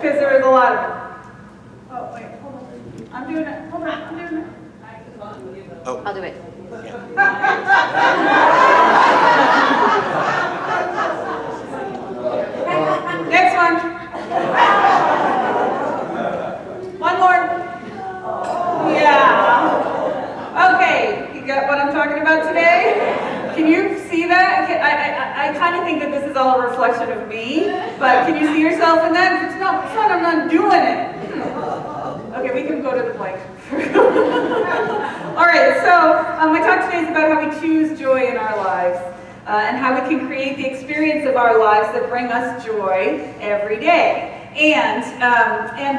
because there was a lot of them. Oh, wait, hold on. I'm doing it. Hold on, I'm doing it. Oh. I'll do it. Next one. One more. Yeah. Okay, you got what I'm talking about today? Can you see that? I kind of think that this is all a reflection of me, but can you see yourself in that? If it's not fun, I'm not doing it. Okay, we can go to the blank. All right, so my talk today is about how we choose joy in our lives and how we can create the experience of our lives that bring us joy every day.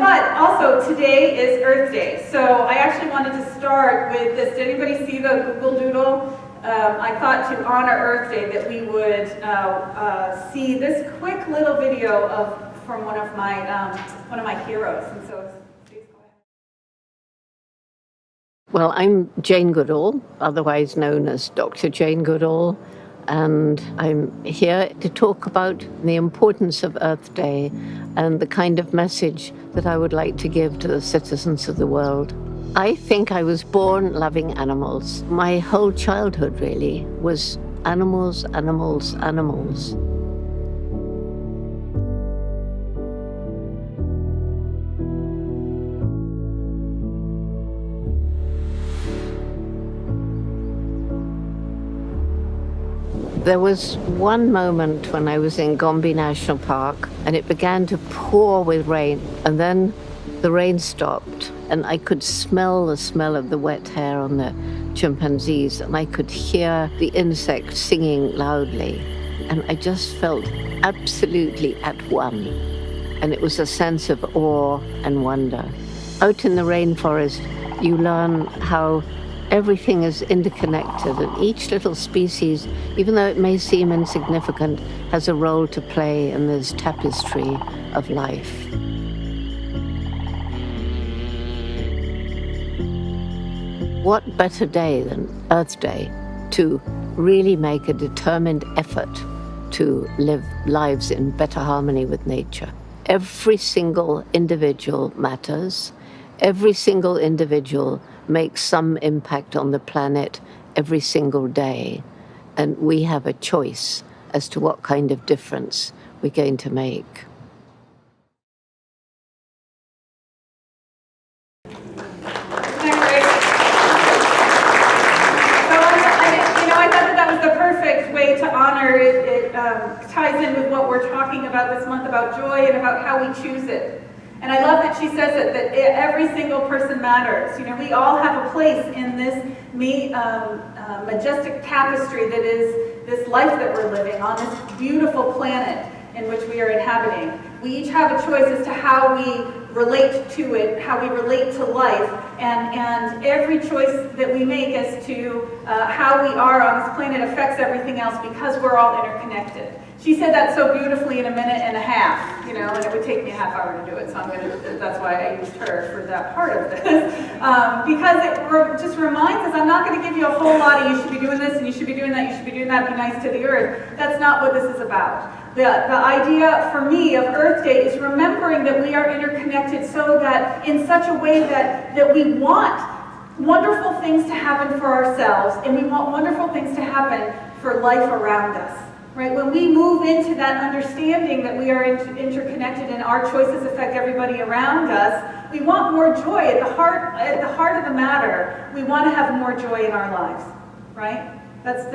But also today is Earth Day, so I actually wanted to start with this. Did anybody see the Google Doodle? I thought to honor Earth Day that we would see this quick little video from one of my heroes, and so. Well, I'm Jane Goodall, otherwise known as Dr. Jane Goodall, and I'm here to talk about the importance of Earth Day and the kind of message that I would like to give to the citizens of the world. I think I was born loving animals. My whole childhood really was animals, animals, animals. There was one moment when I was in Gombe National Park and it began to pour with rain, and then the rain stopped and I could smell the smell of the wet hair on the chimpanzees, and I could hear the insects singing loudly, and I just felt absolutely at one, and it was a sense of awe and wonder. Out in the rainforest, you learn how everything is interconnected, and each little species, even though it may seem insignificant, has a role to play in this tapestry of life. What better day than Earth Day to really make a determined effort to live lives in better harmony with nature? Every single individual matters. Every single individual makes some impact on the planet every single day, and we have a choice as to what kind of difference we're going to make. I thought that was the perfect way to honor it. It ties in with what we're talking about this month about joy and about how we choose it. And I love that she says it, that every single person matters. We all have a place in this majestic tapestry that is this life that we're living on, this beautiful planet in which we are inhabiting. We each have a choice as to how we relate to it, how we relate to life, and every choice that we make as to how we are on this planet affects everything else because we're all interconnected. She said that so beautifully in a minute and a half, and it would take me a half hour to do it, so that's why I used her for that part of this. Because it just reminds us, I'm not going to give you a whole lot of you should be doing this and you should be doing that, you should be doing that, be nice to the earth. That's not what this is about. The idea for me of Earth Day is remembering that we are interconnected so that in such a way that we want wonderful things to happen for ourselves, and we want wonderful things to happen for life around us. Right? When we move into that understanding that we are interconnected and our choices affect everybody around us, we want more joy. At the heart of the matter, we want to have more joy in our lives, right? That's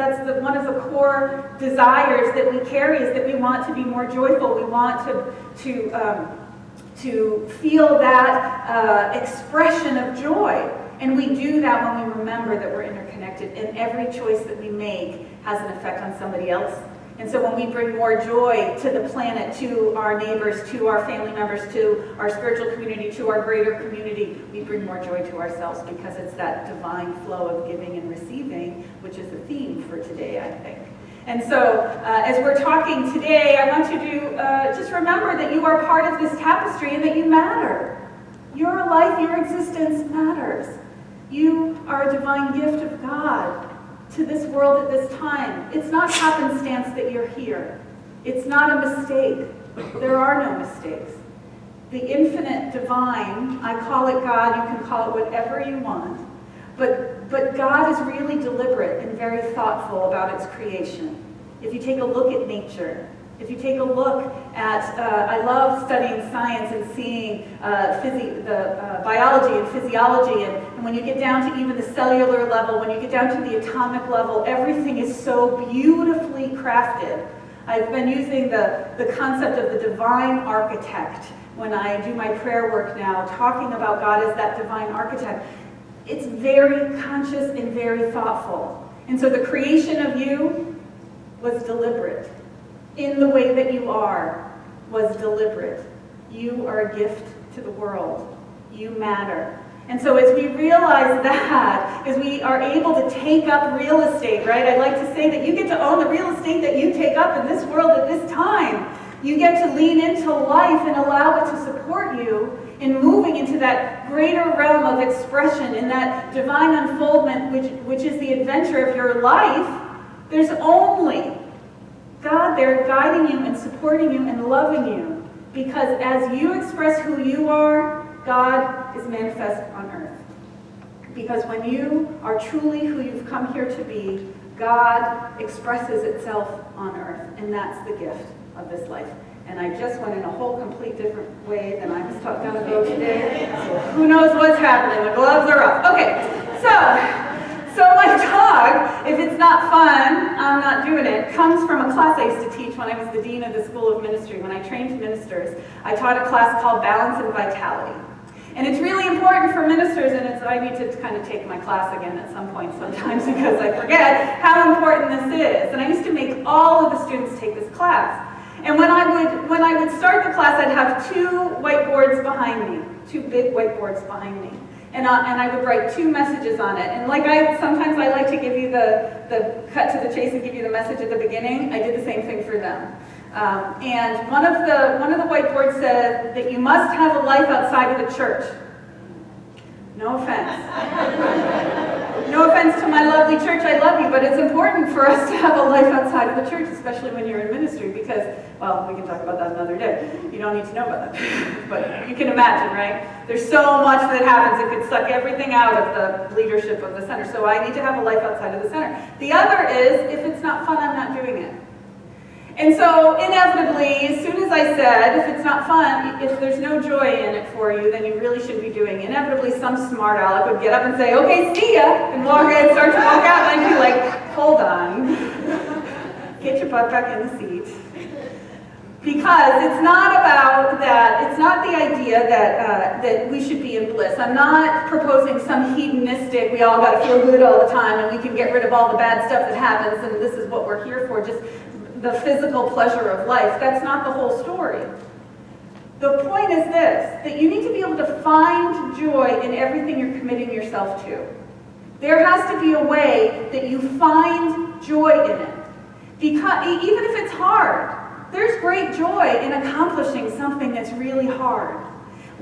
one of the core desires that we carry, is that we want to be more joyful. We want to feel that expression of joy. And we do that when we remember that we're interconnected, and every choice that we make has an effect on somebody else. And so when we bring more joy to the planet, to our neighbors, to our family members, to our spiritual community, to our greater community, we bring more joy to ourselves, because it's that divine flow of giving and receiving, which is the theme for today, I think. And so as we're talking today, I want you to just remember that you are part of this tapestry and that you matter. Your life, your existence matters. You are a divine gift of God to this world at this time. It's not happenstance that you're here. It's not a mistake. There are no mistakes. the infinite divine. I call it God, you can call it whatever you want. But God is really deliberate and very thoughtful about its creation. If you take a look at nature, if you take a look at, I love studying science and seeing biology and physiology, and when you get down to even the cellular level, when you get down to the atomic level, everything is so beautifully crafted. I've been using the concept of the divine architect when I do my prayer work now, talking about God as that divine architect. It's very conscious and very thoughtful. And so the creation of you was deliberate. In the way that you are was deliberate. You are a gift to the world. You matter. And so as we realize that, as we are able to take up real estate, right? I like to say that you get to own the real estate that you take up in this world at this time. You get to lean into life and allow it to support you in moving into that greater realm of expression, in that divine unfoldment, which is the adventure of your life. There's only God there guiding you and supporting you and loving you. Because as you express who you are, God is manifest on earth. Because when you are truly who you've come here to be, God expresses itself on earth. And that's the gift of this life. And I just went in a whole complete different way than I was taught down the road today. So who knows what's happening? The gloves are off. Okay, so my talk, if it's not fun, I'm not doing it, comes from a class I used to teach when I was the dean of the School of Ministry. When I trained ministers, I taught a class called Balance and Vitality. And it's really important for ministers, and I need to kind of take my class again at some point sometimes because I forget how important this is. And I used to make all of the students take this class. And when I would start the class, I'd have two whiteboards behind me, two big whiteboards behind me. And I would write two messages on it. And sometimes I like to give you the cut to the chase and give you the message at the beginning. I did the same thing for them. And one of the whiteboards said that you must have a life outside of the church. No offense. No offense to my lovely church, I love you, but it's important for us to have a life outside of the church, especially when you're in ministry, because, well, we can talk about that another day. You don't need to know about that, but you can imagine, right? There's so much that happens, it could suck everything out of the leadership of the center, so I need to have a life outside of the center. The other is, if it's not fun, I'm not doing it. And so, inevitably, as soon as I said, if it's not fun, if there's no joy in it for you, then you really should be doing. Inevitably, some smart aleck would get up and say, okay, see ya, and start to walk out, and I'd be like, hold on, get your butt back in the seat. Because it's not about that, it's not the idea that we should be in bliss. I'm not proposing some hedonistic, we all gotta feel good all the time, and we can get rid of all the bad stuff that happens, and this is what we're here for, just the physical pleasure of life. That's not the whole story. The point is this, that you need to be able to find joy in everything you're committing yourself to. There has to be a way that you find joy in it. Because even if it's hard, there's great joy in accomplishing something that's really hard.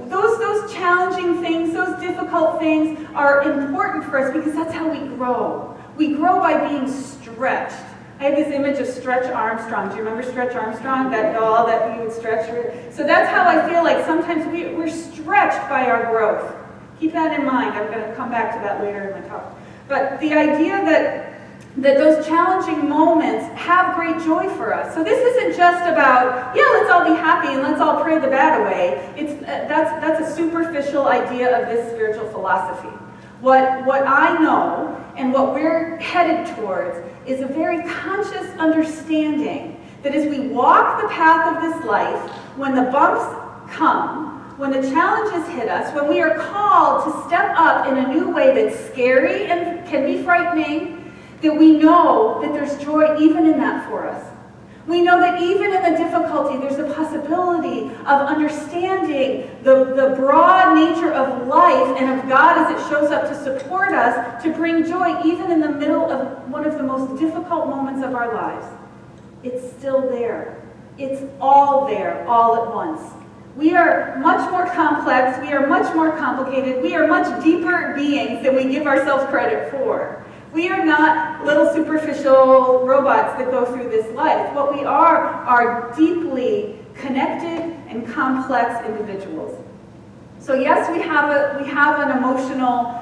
Those challenging things, those difficult things are important for us because that's how we grow. We grow by being stretched. I have this image of Stretch Armstrong. Do you remember Stretch Armstrong? That doll that you would stretch? So that's how I feel like sometimes we're stretched by our growth. Keep that in mind. I'm going to come back to that later in my talk. But the idea that those challenging moments have great joy for us. So this isn't just about, yeah, let's all be happy and let's all pray the bad away. That's a superficial idea of this spiritual philosophy. What I know and what we're headed towards is a very conscious understanding that as we walk the path of this life, when the bumps come, when the challenges hit us, when we are called to step up in a new way that's scary and can be frightening, that we know that there's joy even in that for us. We know that even in the difficulty, there's a possibility of understanding the broad nature of life and of God as it shows up to support us, to bring joy even in the middle of one of the most difficult moments of our lives. It's still there. It's all there, all at once. We are much more complex, we are much more complicated, we are much deeper beings than we give ourselves credit for. We are not little superficial robots that go through this life. What we are deeply connected and complex individuals. So yes, we have an emotional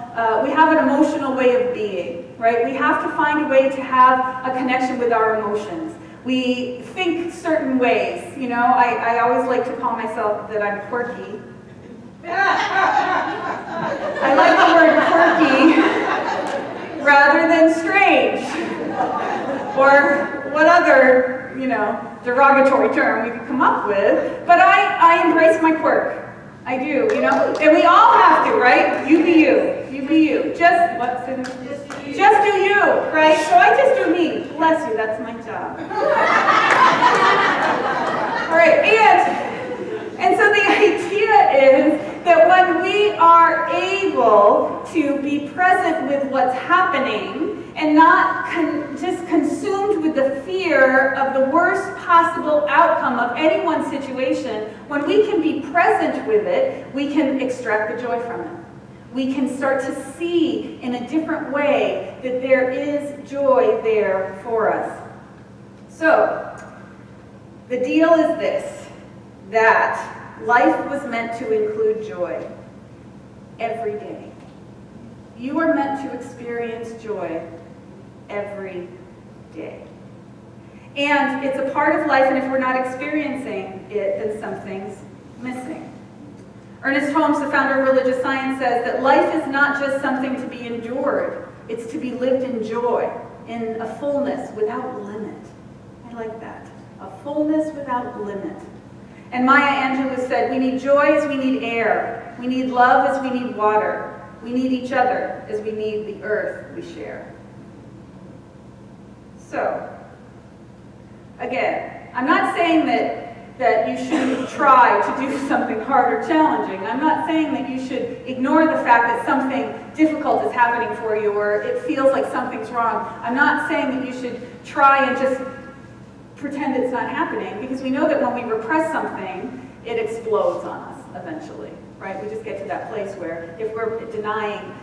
way of being, right? We have to find a way to have a connection with our emotions. We think certain ways, you know. I always like to call myself that I'm quirky. I like the word quirky rather than strange, or what other, you know, derogatory term we could come up with. But I embrace my quirk. I do, you know, and we all have to, right? You be you. You be you. Just do you, right? So I just do me. Bless you, that's my job. All right, and so the idea is that when we are able to be present with what's happening and not just consumed with the fear of the worst possible outcome of any one situation, when we can be present with it, we can extract the joy from it. We can start to see in a different way that there is joy there for us. So, the deal is this, that life was meant to include joy every day. You are meant to experience joy every day. And it's a part of life, and if we're not experiencing it, then something's missing. Ernest Holmes, the founder of religious science, says that life is not just something to be endured, it's to be lived in joy, in a fullness without limit. I like that. A fullness without limit. And Maya Angelou said, we need joy as we need air. We need love as we need water. We need each other as we need the earth we share. So, again, I'm not saying that you should try to do something hard or challenging. I'm not saying that you should ignore the fact that something difficult is happening for you or it feels like something's wrong. I'm not saying that you should try and just pretend it's not happening, because we know that when we repress something, it explodes on us eventually, right? We just get to that place where if we're denying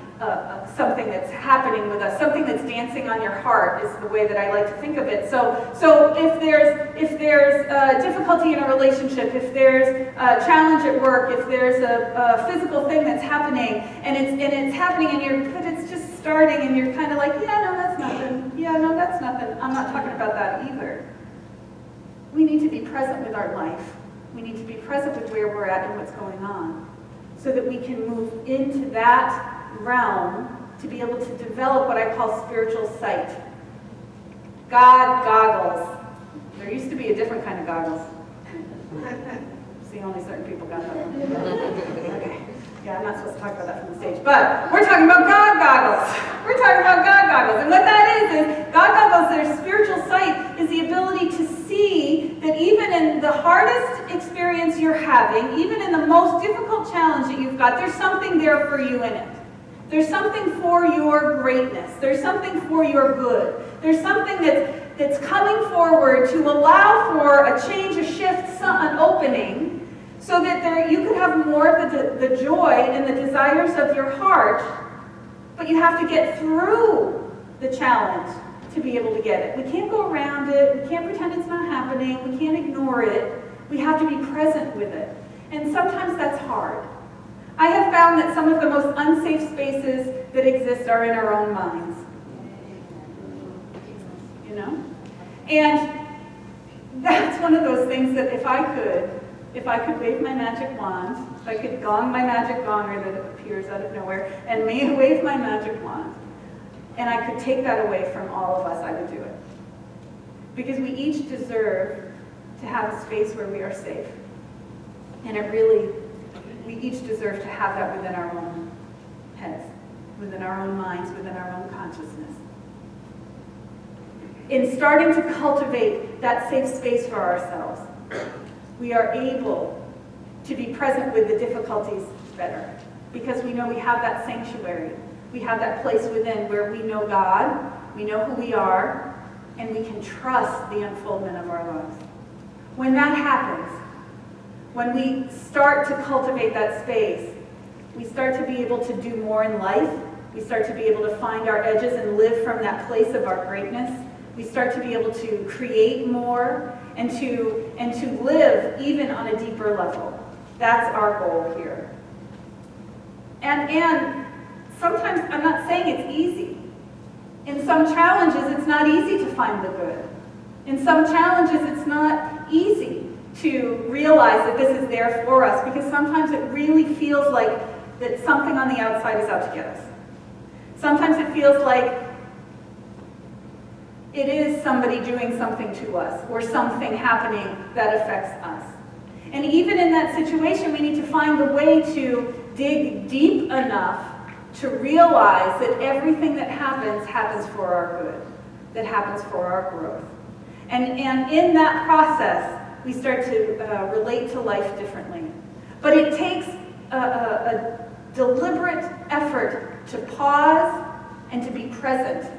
something that's happening with us, something that's dancing on your heart is the way that I like to think of it. So if there's difficulty in a relationship, if there's a challenge at work, if there's a physical thing that's happening and it's happening but it's just starting and you're kind of like, yeah, no, that's nothing. Yeah, no, that's nothing. I'm not talking about that either. We need to be present with our life. We need to be present with where we're at and what's going on, so that we can move into that realm to be able to develop what I call spiritual sight. God goggles. There used to be a different kind of goggles. See, only certain people got that one. Okay. Yeah, I'm not supposed to talk about that from the stage, but we're talking about God goggles. We're talking about God goggles. And what that is God goggles, their spiritual sight is the ability to see that even in the hardest experience you're having, even in the most difficult challenge that you've got, there's something there for you in it. There's something for your greatness. There's something for your good. There's something that's coming forward to allow for a change, a shift, an opening, so that you could have more of the joy and the desires of your heart, but you have to get through the challenge to be able to get it. We can't go around it. We can't pretend it's not happening. We can't ignore it. We have to be present with it. And sometimes that's hard. I have found that some of the most unsafe spaces that exist are in our own minds. You know? And that's one of those things that if I could wave my magic wand, if I could gong my magic gonger that appears out of nowhere, and wave my magic wand, and I could take that away from all of us, I would do it. Because we each deserve to have a space where we are safe. And we each deserve to have that within our own heads, within our own minds, within our own consciousness. In starting to cultivate that safe space for ourselves, we are able to be present with the difficulties better, because we know we have that sanctuary. We have that place within where we know God, we know who we are, and we can trust the unfoldment of our lives. When that happens, when we start to cultivate that space, we start to be able to do more in life. We start to be able to find our edges and live from that place of our greatness. We start to be able to create more, and to live even on a deeper level. That's our goal here. And sometimes, I'm not saying it's easy. In some challenges, it's not easy to find the good. In some challenges, it's not easy to realize that this is there for us, because sometimes it really feels like that something on the outside is out to get us. Sometimes it feels like it is somebody doing something to us, or something happening that affects us. And even in that situation, we need to find the way to dig deep enough to realize that everything that happens for our good, that happens for our growth. And in that process, we start to relate to life differently. But it takes a deliberate effort to pause and to be present.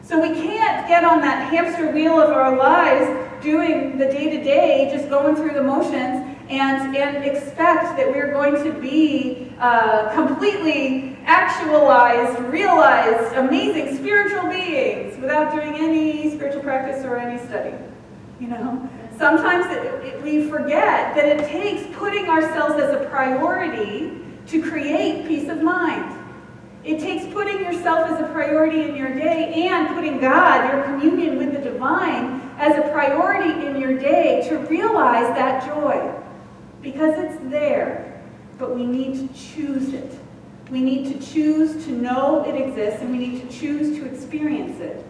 So we can't get on that hamster wheel of our lives doing the day-to-day, just going through the motions, and expect that we're going to be completely actualized, realized, amazing spiritual beings without doing any spiritual practice or any study. You know, sometimes we forget that it takes putting ourselves as a priority to create peace of mind. It takes putting yourself as a priority in your day and putting God, your communion with the divine, as a priority in your day to realize that joy. Because it's there, but we need to choose it. We need to choose to know it exists, and we need to choose to experience it.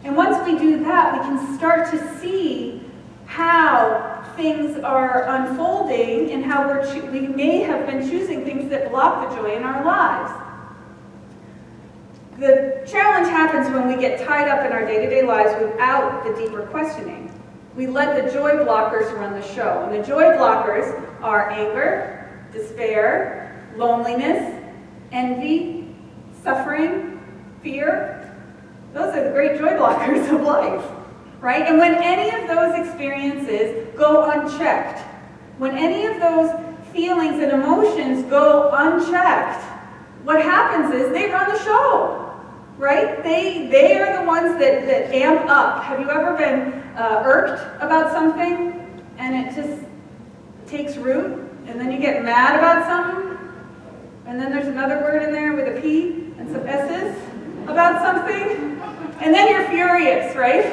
And once we do that, we can start to see how things are unfolding and how we may have been choosing things that block the joy in our lives. The challenge happens when we get tied up in our day-to-day lives without the deeper questioning. We let the joy blockers run the show. And the joy blockers are anger, despair, loneliness, envy, suffering, fear. Those are the great joy blockers of life, right? And when any of those experiences go unchecked, when any of those feelings and emotions go unchecked, what happens is they run the show. Right? They are the ones that amp up. Have you ever been irked about something and it just takes root, and then you get mad about something, and then there's another word in there with a P and some S's about something, and then you're furious, right?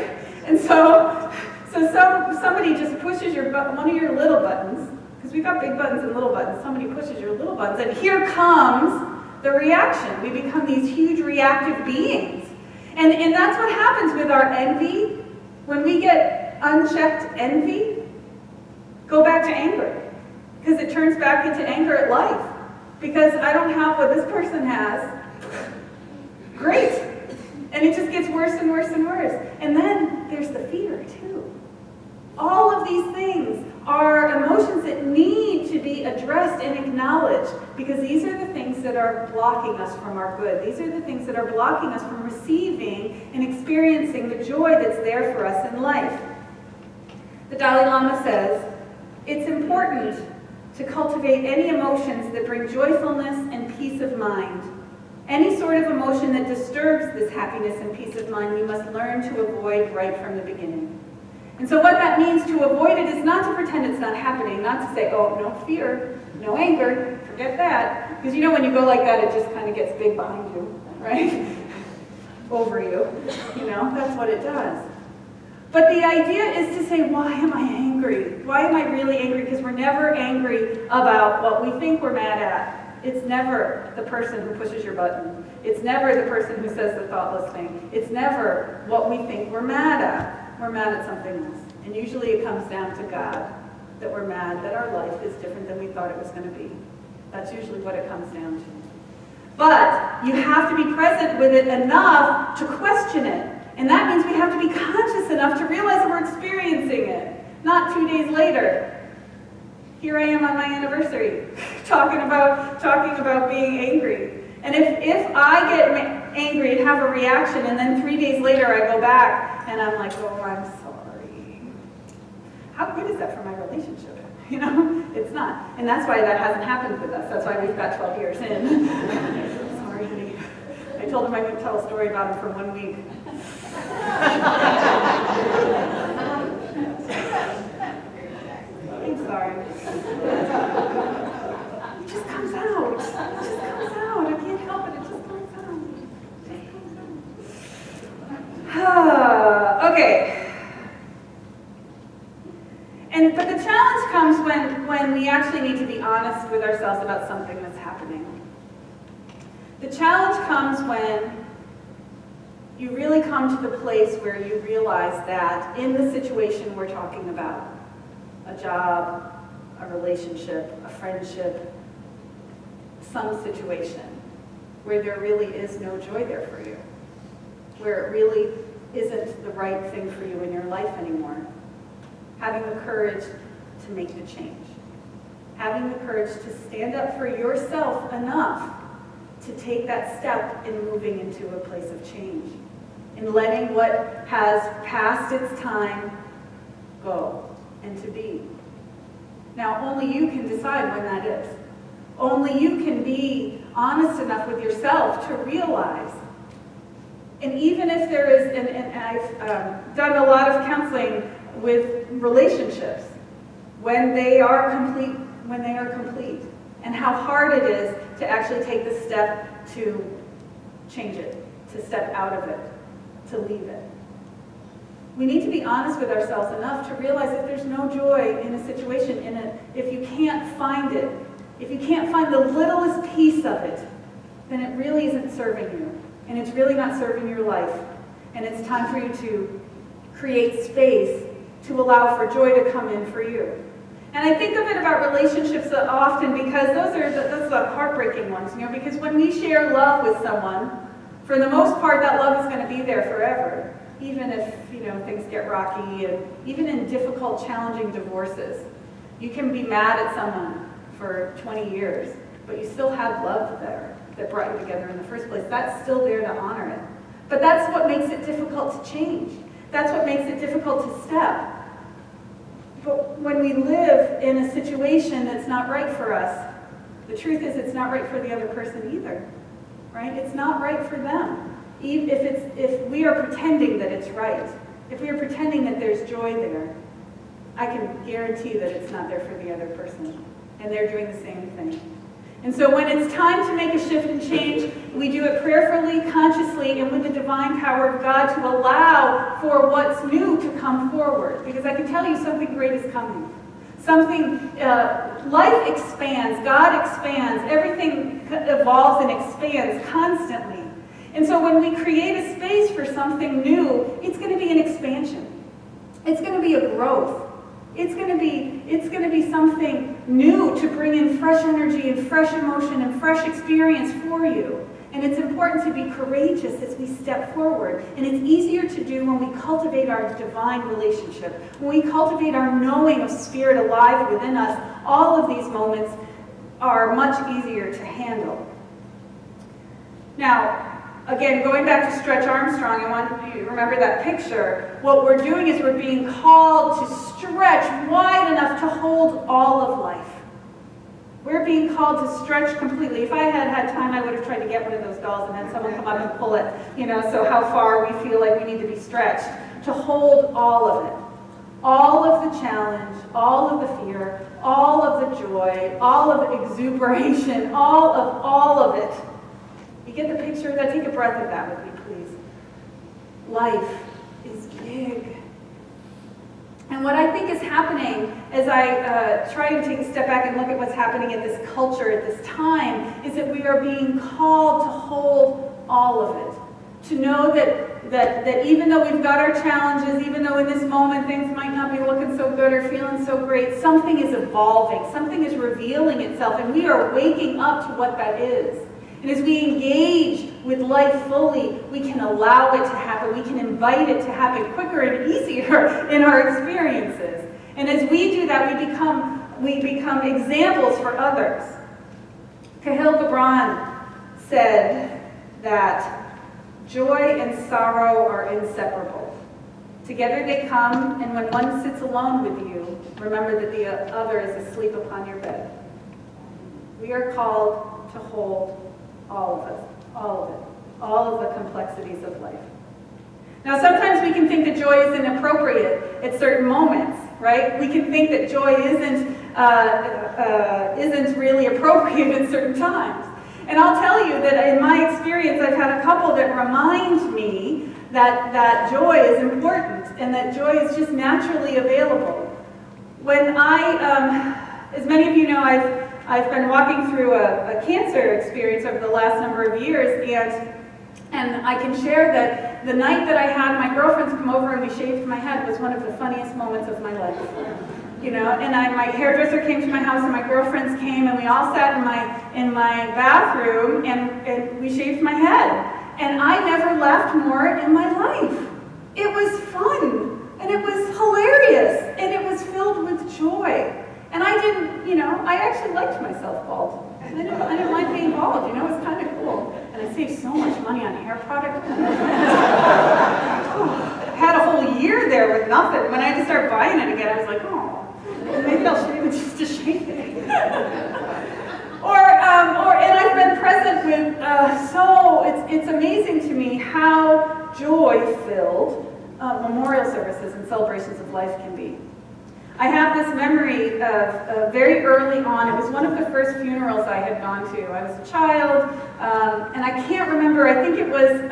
And so somebody just pushes one of your little buttons, because we've got big buttons and little buttons. Somebody pushes your little buttons, and here comes the reaction. We become these huge reactive beings. And that's what happens with our envy. When we get unchecked envy, go back to anger. Because it turns back into anger at life. Because I don't have what this person has. Great. And it just gets worse and worse and worse. And then there's the fear too. All of these things are emotions that need to be addressed and acknowledged, because these are the things that are blocking us from our good. These are the things that are blocking us from receiving and experiencing the joy that's there for us in life. The Dalai Lama says, it's important to cultivate any emotions that bring joyfulness and peace of mind. Any sort of emotion that disturbs this happiness and peace of mind, we must learn to avoid right from the beginning. And so what that means to avoid it is not to pretend it's not happening, not to say, oh, no fear, no anger, forget that. Because you know when you go like that, it just kind of gets big behind you, right? Over you. You know, that's what it does. But the idea is to say, why am I angry? Why am I really angry? Because we're never angry about what we think we're mad at. It's never the person who pushes your button. It's never the person who says the thoughtless thing. It's never what we think we're mad at. We're mad at something else. And usually it comes down to God, that we're mad that our life is different than we thought it was going to be. That's usually what it comes down to. But you have to be present with it enough to question it. And that means we have to be conscious enough to realize that we're experiencing it. Not 2 days later. Here I am on my anniversary, talking about being angry. And if I get angry and have a reaction, and then 3 days later I go back and I'm like, oh, I'm sorry. How good is that for my relationship? You know, it's not. And that's why that hasn't happened with us. That's why we've got 12 years in. Sorry, honey. I told him I would tell a story about him for 1 week. sorry. It just comes out. It just comes out. I can't help it. It just comes out. It just comes out. Okay. But the challenge comes when we actually need to be honest with ourselves about something that's happening. The challenge comes when you really come to the place where you realize that in the situation we're talking about, a job, a relationship, a friendship, some situation, where there really is no joy there for you, where it really isn't the right thing for you in your life anymore. Having the courage to make the change. Having the courage to stand up for yourself enough to take that step in moving into a place of change. In letting what has passed its time go and to be. Now, only you can decide when that is. Only you can be honest enough with yourself to realize. And even if there is, and I've done a lot of counseling with relationships, when they are complete, and how hard it is to actually take the step to change it, to step out of it, to leave it. We need to be honest with ourselves enough to realize if there's no joy in a situation, if you can't find it, if you can't find the littlest piece of it, then it really isn't serving you, and it's really not serving your life, and it's time for you to create space to allow for joy to come in for you. And I think of it about relationships often because those are the heartbreaking ones, because when we share love with someone, for the most part, that love is going to be there forever, even if, things get rocky, and even in difficult, challenging divorces. You can be mad at someone for 20 years, but you still have love there that brought you together in the first place. That's still there to honor it. But that's what makes it difficult to change. That's what makes it difficult to step. But when we live in a situation that's not right for us, the truth is it's not right for the other person either, right? It's not right for them. If we are pretending that it's right, if we are pretending that there's joy there, I can guarantee that it's not there for the other person, and they're doing the same thing. And so when it's time to make a shift and change, we do it prayerfully, consciously, and with the divine power of God to allow for what's new to come forward. Because I can tell you something great is coming. Life expands, God expands, everything evolves and expands constantly. And so when we create a space for something new, it's going to be an expansion. It's going to be a growth. It's going to be something new to bring in fresh energy and fresh emotion and fresh experience for you. And it's important to be courageous as we step forward. And it's easier to do when we cultivate our divine relationship. When we cultivate our knowing of Spirit alive within us, all of these moments are much easier to handle. Now, again, going back to Stretch Armstrong, I want you to remember that picture. What we're doing is we're being called to stretch wide enough to hold all of life. We're being called to stretch completely. If I had had time, I would have tried to get one of those dolls and had someone come up and pull it, so how far we feel like we need to be stretched, to hold all of it. All of the challenge, all of the fear, all of the joy, all of the exuberation, all of it. You get the picture of that? Take a breath of that with me, please. Life is big. And what I think is happening as I try to take a step back and look at what's happening in this culture at this time is that we are being called to hold all of it. To know that even though we've got our challenges, even though in this moment things might not be looking so good or feeling so great, something is evolving, something is revealing itself, and we are waking up to what that is. And as we engage with life fully, we can allow it to happen. We can invite it to happen quicker and easier in our experiences. And as we do that, we become examples for others. Kahlil Gibran said that joy and sorrow are inseparable. Together they come, and when one sits alone with you, remember that the other is asleep upon your bed. We are called to hold all of it, all of the complexities of life. Now, sometimes we can think that joy is inappropriate at certain moments, right? We can think that joy isn't isn't really appropriate at certain times. And I'll tell you that in my experience, I've had a couple that remind me that joy is important and that joy is just naturally available. When as many of you know, I've been walking through a cancer experience over the last number of years, and I can share that the night that I had my girlfriends come over and we shaved my head was one of the funniest moments of my life. You know, and my hairdresser came to my house and my girlfriends came and we all sat in my bathroom and we shaved my head. And I never laughed more in my life. It was fun and it was hilarious and it was filled with joy. And I didn't, you know, I actually liked myself bald. I didn't like being bald, you know, it was kind of cool. And I saved so much money on hair product. I had a whole year there with nothing. When I had to start buying it again, I was like, oh, maybe I'll shave it just to shave it. And I've been present with, it's amazing to me how joy-filled memorial services and celebrations of life can be. I have this memory of very early on, it was one of the first funerals I had gone to. I was a child, and I can't remember, I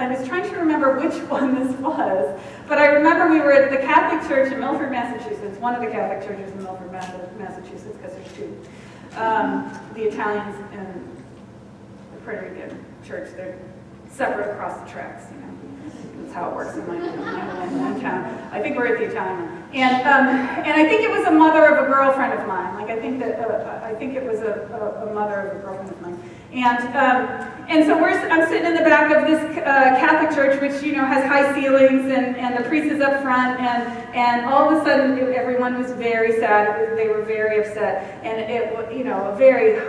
was trying to remember which one this was, but I remember we were at the Catholic Church in Milford, Massachusetts, one of the Catholic churches in Milford, Massachusetts, because there's two. The Italians and the Puerto Rican church, they're separate across the tracks, you know. That's how it works in my town. I think we're at the Italian one. And I think it was a mother of a girlfriend of mine. Like I think it was a mother of a girlfriend of mine. And so I'm sitting in the back of this Catholic church, which you know has high ceilings, and the priest is up front, and all of a sudden everyone was very sad. They were very upset, and it was a very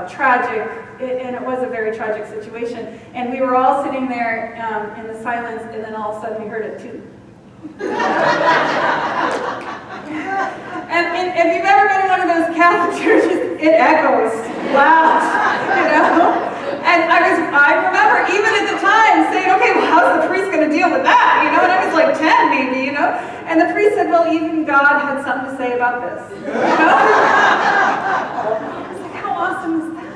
tragic. And it was a very tragic situation. And we were all sitting there in the silence, and then all of a sudden we heard a toot. And if you've ever been in one of those Catholic churches, it echoes loud, you know? And I remember even at the time saying, okay, well, how's the priest going to deal with that? You know, and I was like 10 maybe, you know? And the priest said, well, even God had something to say about this. You know? I was like, how awesome is that?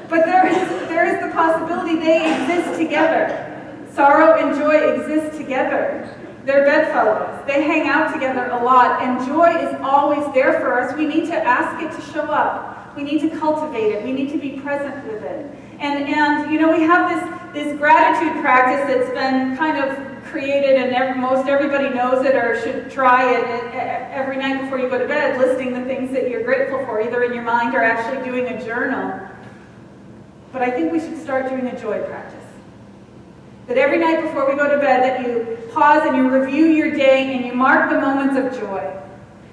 But there is the possibility they exist together. Sorrow and joy exist together. They're bedfellows. They hang out together a lot, and joy is always there for us. We need to ask it to show up. We need to cultivate it. We need to be present with it. And you know, we have this gratitude practice that's been kind of created, and most everybody knows it or should try it every night before you go to bed, listing the things that you're grateful for, either in your mind or actually doing a journal. But I think we should start doing a joy practice. That every night before we go to bed, that you pause and you review your day and you mark the moments of joy.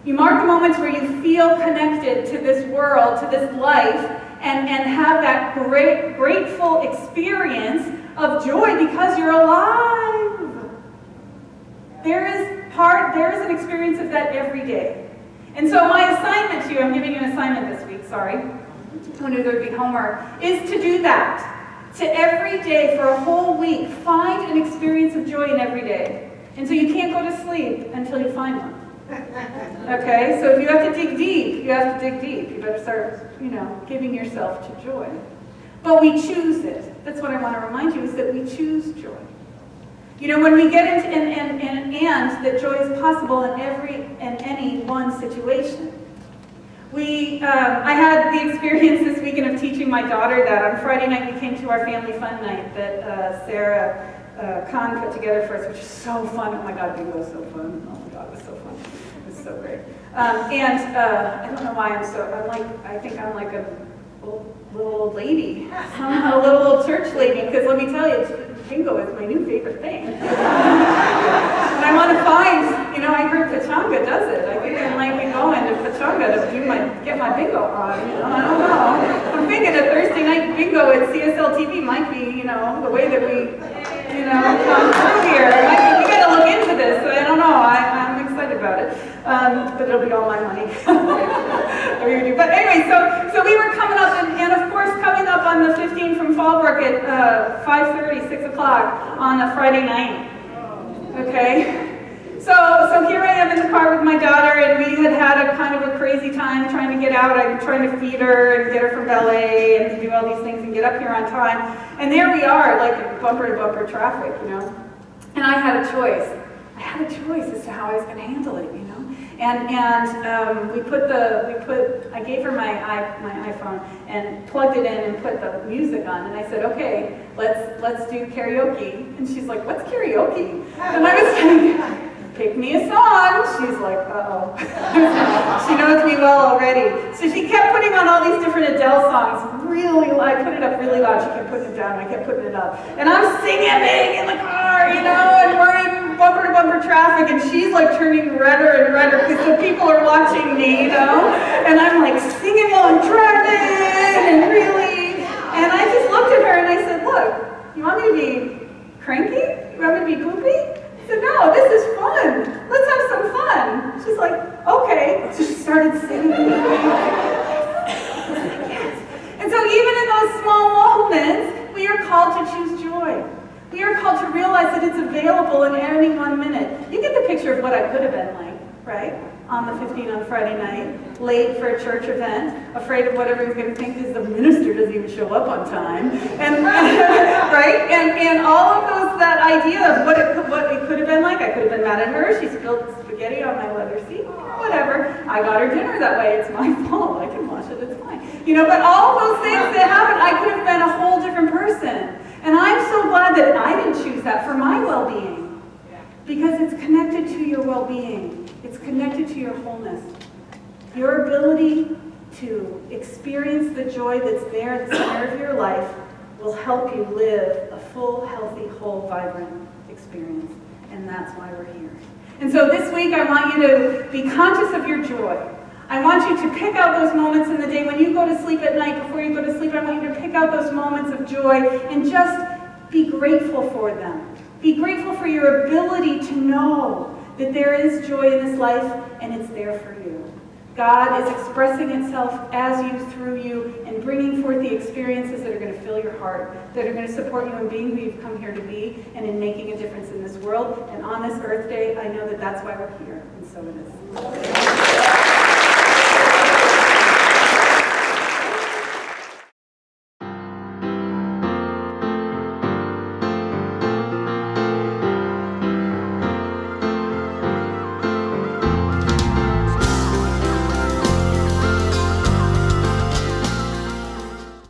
You mark the moments where you feel connected to this world, to this life, and have that grateful experience of joy because you're alive. There is an experience of that every day. And so my assignment to you, I'm giving you an assignment this week, sorry. Who knew there'd be homework, is to do that. To every day for a whole week, find an experience of joy in every day. And so you can't go to sleep until you find one. Okay, so if you have to dig deep, you have to dig deep. You better start, giving yourself to joy. But we choose it. That's what I want to remind you, is that we choose joy. You know, when we get into, and that joy is possible in every and any one situation. I had the experience this weekend of teaching my daughter that. On Friday night, we came to our family fun night that Sarah Khan put together for us, which is so fun. Oh my God, bingo was so fun. Oh my God, it was so fun. It was so great. I don't know why I think I'm like a little old lady, somehow a little old church lady, because let me tell you, bingo is my new favorite thing. And I want to find, I heard Pachanga does it. I think I might be going to Pachanga to get my bingo on. I don't know. I'm thinking a Thursday night bingo at CSL TV might be, the way that we, come through here. We got to look into this. I don't know. I'm excited about it. But it'll be all my money. But anyway, so we were coming up, and of course, coming up on the 15th from Fallbrook at 5:30, 6 o'clock on a Friday night. Okay? So So here I am in the car with my daughter, and we had a kind of a crazy time trying to get out. I'm trying to feed her and get her from ballet and to do all these things and get up here on time. And there we are, like bumper to bumper traffic, you know. And I had a choice. I had a choice as to how I was going to handle it, you know. And I gave her my iPhone and plugged it in and put the music on, and I said, okay, let's do karaoke. And she's like, what's karaoke? And I was like, pick me a song. She's like, uh-oh. She knows me well already. So she kept putting on all these different Adele songs, really loud. I put it up really loud, she kept putting it down, I kept putting it up. And I'm singing in the car, you know, and we're in bumper to bumper traffic, and she's like turning redder and redder because the people are watching me, you know? And I'm like singing while I'm driving, and really, and I just looked at her and I said, look, you want me to be cranky? You want me to be poopy? I said, no, this is fun. Let's have some fun. She's like, okay. So she started singing. And so even in those small moments, we are called to choose joy. We are called to realize that it's available in any 1 minute. You get the picture of what I could have been like, right? On the 15th on Friday night, late for a church event, afraid of what everyone's going to think because the minister doesn't even show up on time, and right? And all of those, that idea of what it could have been like. I could have been mad at her. She spilled spaghetti on my leather seat. Whatever. I got her dinner that way. It's my fault. I can wash it. It's fine. You know. But all those things that happened, I could have been a whole different person. And I'm so glad that I didn't choose that for my well-being, because it's connected to your well-being. It's connected to your wholeness. Your ability to experience the joy that's there at the center of your life will help you live a full, healthy, whole, vibrant experience. And that's why we're here. And so this week I want you to be conscious of your joy. I want you to pick out those moments in the day when you go to sleep at night. Before you go to sleep, I want you to pick out those moments of joy and just be grateful for them. Be grateful for your ability to know that there is joy in this life and it's there for you. God is expressing itself as you, through you, and bringing forth the experiences that are going to fill your heart, that are going to support you in being who you've come here to be and in making a difference in this world. And on this Earth Day, I know that that's why we're here, and so it is.